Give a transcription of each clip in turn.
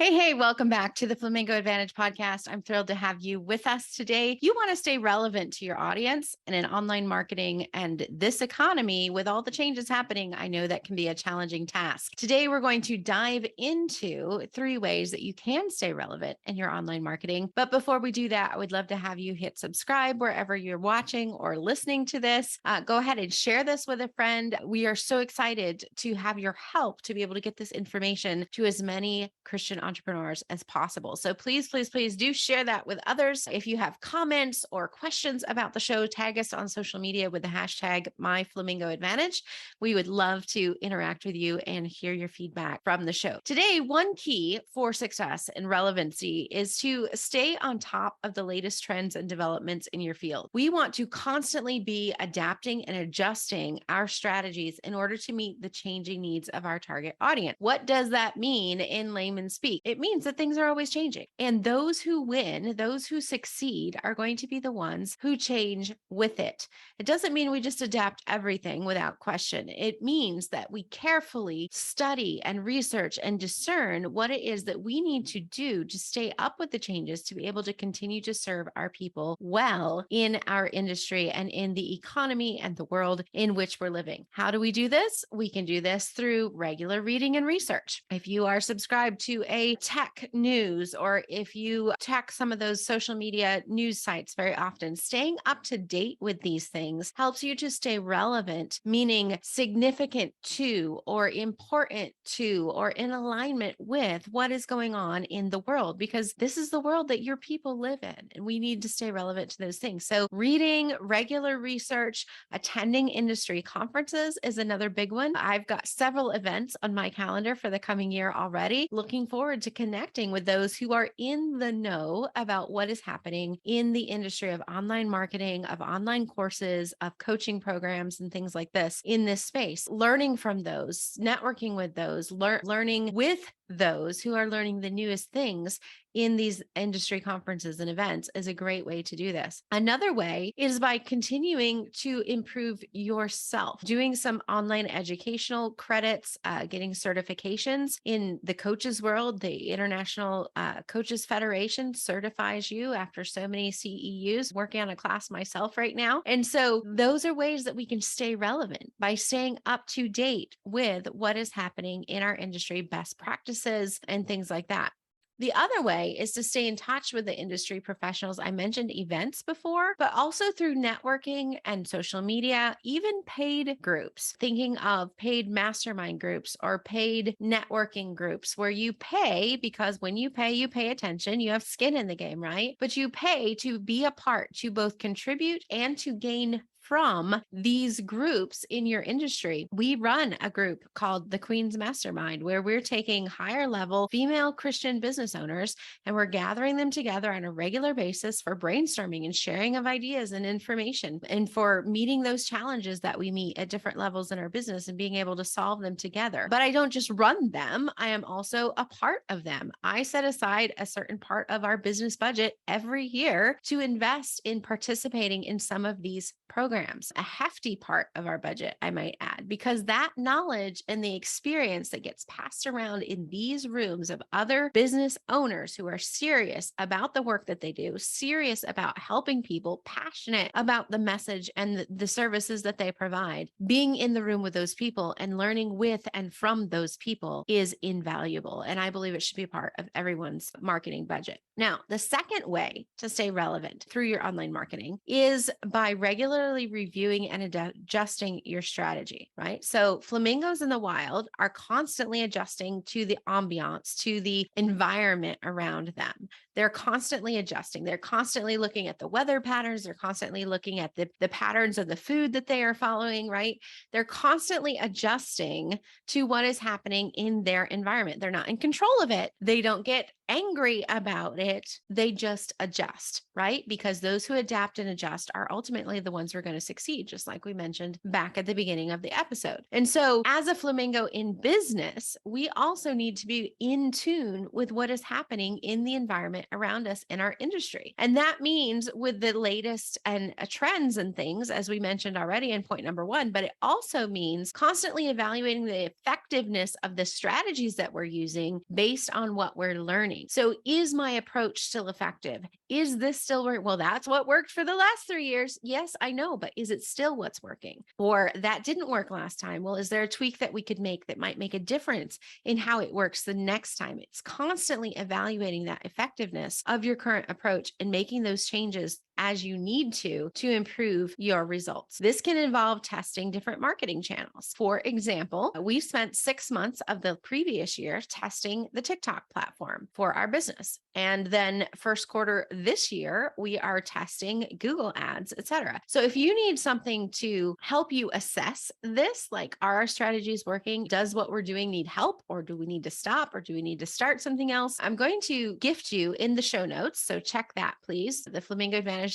Hey, welcome back to the Flamingo Advantage podcast. I'm thrilled to have you with us today. You want to stay relevant to your audience and in online marketing and this economy with all the changes happening. I know that can be a challenging task. Today, we're going to dive into 3 ways that you can stay relevant in your online marketing. But before we do that, I would love to have you hit subscribe wherever you're watching or listening to this. Go ahead and share this with a friend. We are so excited to have your help to be able to get this information to as many Christian entrepreneurs as possible. So please do share that with others. If you have comments or questions about the show, tag us on social media with the hashtag #MyFlamingoAdvantage. We would love to interact with you and hear your feedback from the show. Today, one key for success and relevancy is to stay on top of the latest trends and developments in your field. We want to constantly be adapting and adjusting our strategies in order to meet the changing needs of our target audience. What does that mean in layman's speak? It means that things are always changing. And those who win, those who succeed, are going to be the ones who change with it. It doesn't mean we just adapt everything without question. It means that we carefully study and research and discern what it is that we need to do to stay up with the changes to be able to continue to serve our people well in our industry and in the economy and the world in which we're living. How do we do this? We can do this through regular reading and research. If you are subscribed to a tech news, or if you check some of those social media news sites very often, staying up to date with these things helps you to stay relevant, meaning significant to, or important to, or in alignment with what is going on in the world, because this is the world that your people live in, and we need to stay relevant to those things. So reading, regular research, attending industry conferences is another big one. I've got several events on my calendar for the coming year already. Looking forward to connecting with those who are in the know about what is happening in the industry of online marketing, of online courses, of coaching programs, and things like this in this space. Learning from those, networking with those, learning with those who are learning the newest things in these industry conferences and events is a great way to do this. Another way is by continuing to improve yourself, doing some online educational credits, getting certifications in the coaches world. The International Coaches Federation certifies you after so many CEUs. Working on a class myself right now. And so those are ways that we can stay relevant by staying up to date with what is happening in our industry, best practices, and things like that. The other way is to stay in touch with the industry professionals. I mentioned events before, but also through networking and social media, even paid groups, thinking of paid mastermind groups or paid networking groups where you pay, because when you pay attention, you have skin in the game, right? But you pay to be a part, to both contribute and to gain from these groups in your industry. We run a group called the Queen's Mastermind, where we're taking higher level female Christian business owners and we're gathering them together on a regular basis for brainstorming and sharing of ideas and information, and for meeting those challenges that we meet at different levels in our business and being able to solve them together. But I don't just run them, I am also a part of them. I set aside a certain part of our business budget every year to invest in participating in some of these programs, a hefty part of our budget, I might add, because that knowledge and the experience that gets passed around in these rooms of other business owners who are serious about the work that they do, serious about helping people, passionate about the message and the services that they provide, being in the room with those people and learning with and from those people is invaluable. And I believe it should be a part of everyone's marketing budget. Now, the second way to stay relevant through your online marketing is by regularly reviewing and adjusting your strategy, right? So flamingos in the wild are constantly adjusting to the ambiance, to the environment around them. They're constantly adjusting. They're constantly looking at the weather patterns. They're constantly looking at the patterns of the food that they are following, right? They're constantly adjusting to what is happening in their environment. They're not in control of it. They don't get angry about it. They just adjust, right? Because those who adapt and adjust are ultimately the ones who are going to succeed, just like we mentioned back at the beginning of the episode. And so as a flamingo in business, we also need to be in tune with what is happening in the environment environment around us in our industry. And that means with the latest and trends and things, as we mentioned already in point number one, but it also means constantly evaluating the effectiveness of the strategies that we're using based on what we're learning. So is my approach still effective? Is this still working? Well, that's what worked for the last 3 years. Yes, I know, but is it still what's working? Or that didn't work last time. Well, is there a tweak that we could make that might make a difference in how it works the next time? It's constantly evaluating that effectiveness of your current approach and making those changes as you need to improve your results. This can involve testing different marketing channels. For example, we spent 6 months of the previous year testing the TikTok platform for our business. And then first quarter this year, we are testing Google ads, etc. So if you need something to help you assess this, like are our strategies working? Does what we're doing need help? Or do we need to stop? Or do we need to start something else? I'm going to gift you in the show notes. So check that, please. The flamingoadvantage.com/podcast.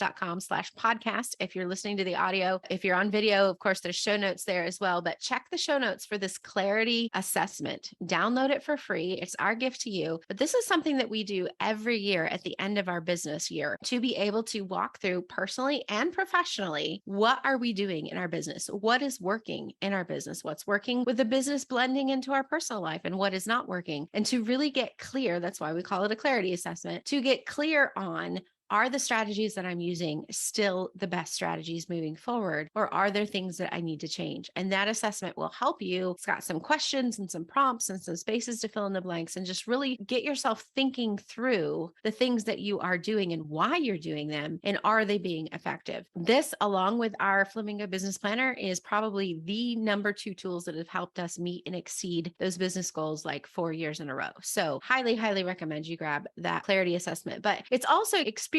If you're listening to the audio, if you're on video, of course, there's show notes there as well, but check the show notes for this clarity assessment. Download it for free. It's our gift to you. But this is something that we do every year at the end of our business year to be able to walk through personally and professionally. What are we doing in our business? What is working in our business? What's working with the business blending into our personal life and what is not working? And to really get clear, that's why we call it a clarity assessment, to get clear on, are the strategies that I'm using still the best strategies moving forward? Or are there things that I need to change? And that assessment will help you. It's got some questions and some prompts and some spaces to fill in the blanks and just really get yourself thinking through the things that you are doing and why you're doing them and are they being effective? This, along with our Flamingo Business Planner, is probably the number 2 tools that have helped us meet and exceed those business goals like 4 years in a row. So highly, highly recommend you grab that clarity assessment. But it's also experimenting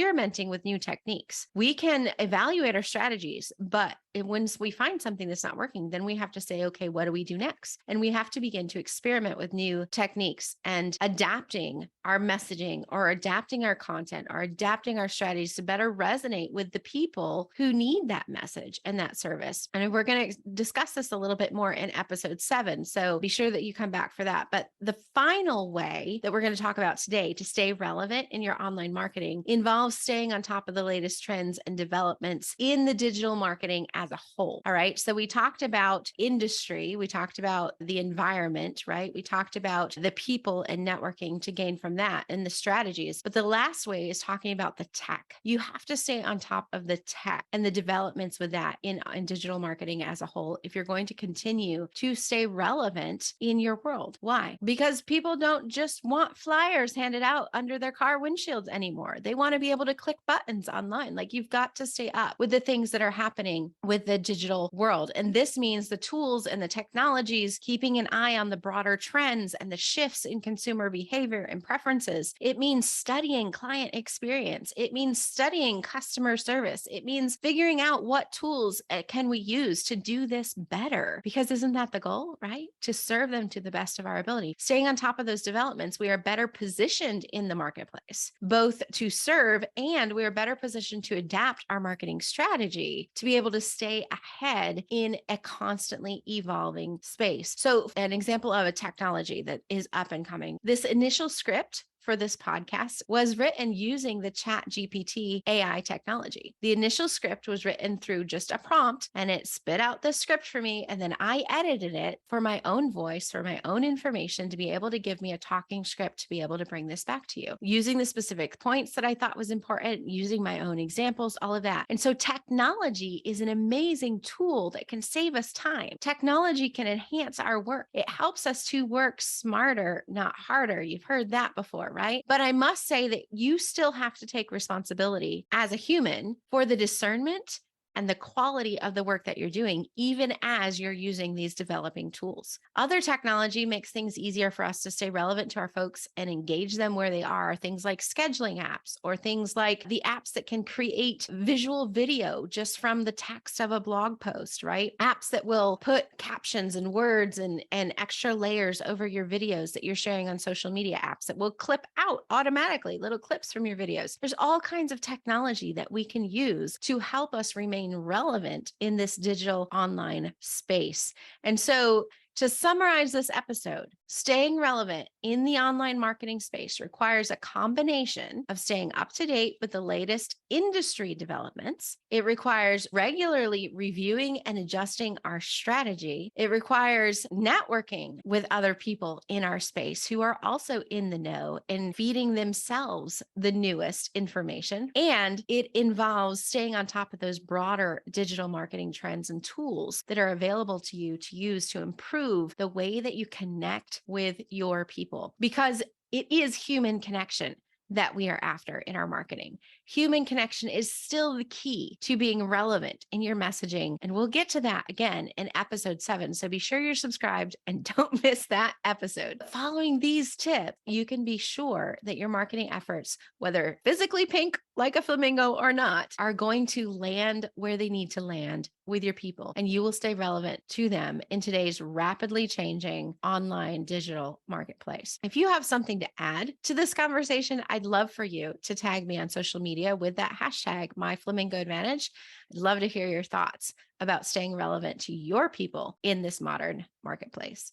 with new techniques. We can evaluate our strategies, but once we find something that's not working, then we have to say, okay, what do we do next? And we have to begin to experiment with new techniques and adapting our messaging or adapting our content or adapting our strategies to better resonate with the people who need that message and that service. And we're going to discuss this a little bit more in episode 7. So be sure that you come back for that. But the final way that we're going to talk about today to stay relevant in your online marketing involves staying on top of the latest trends and developments in the digital marketing as a whole. All right. So we talked about industry. We talked about the environment, right? We talked about the people and networking to gain from that and the strategies. But the last way is talking about the tech. You have to stay on top of the tech and the developments with that in digital marketing as a whole if you're going to continue to stay relevant in your world. Why? Because people don't just want flyers handed out under their car windshields anymore. They want to be able to click buttons online. Like you've got to stay up with the things that are happening with the digital world. And this means the tools and the technologies, keeping an eye on the broader trends and the shifts in consumer behavior and preferences. It means studying client experience. It means studying customer service. It means figuring out what tools can we use to do this better, because isn't that the goal, right? To serve them to the best of our ability. Staying on top of those developments, we are better positioned in the marketplace, both to serve and we are better positioned to adapt our marketing strategy to be able to stay ahead in a constantly evolving space. So an example of a technology that is up and coming, this initial script for this podcast was written using the ChatGPT AI technology. The initial script was written through just a prompt and it spit out the script for me. And then I edited it for my own voice, for my own information to be able to give me a talking script to be able to bring this back to you using the specific points that I thought was important, using my own examples, all of that. And so technology is an amazing tool that can save us time. Technology can enhance our work. It helps us to work smarter, not harder. You've heard that before, right? But I must say that you still have to take responsibility as a human for the discernment and the quality of the work that you're doing, even as you're using these developing tools. Other technology makes things easier for us to stay relevant to our folks and engage them where they are. Things like scheduling apps or things like the apps that can create visual video just from the text of a blog post, right? Apps that will put captions and words and extra layers over your videos that you're sharing on social media, apps that will clip out automatically little clips from your videos. There's all kinds of technology that we can use to help us remain relevant in this digital online space. And so To summarize this episode, staying relevant in the online marketing space requires a combination of staying up to date with the latest industry developments. It requires regularly reviewing and adjusting our strategy. It requires networking with other people in our space who are also in the know and feeding themselves the newest information. And it involves staying on top of those broader digital marketing trends and tools that are available to you to use to improve the way that you connect with your people, because it is human connection that we are after in our marketing. Human connection is still the key to being relevant in your messaging. And we'll get to that again in episode 7. So be sure you're subscribed and don't miss that episode. Following these tips, you can be sure that your marketing efforts, whether physically pink like a flamingo or not, are going to land where they need to land with your people, and you will stay relevant to them in today's rapidly changing online digital marketplace. If you have something to add to this conversation, I'd love for you to tag me on social media with that hashtag #MyFlamingoAdvantage. I'd love to hear your thoughts about staying relevant to your people in this modern marketplace.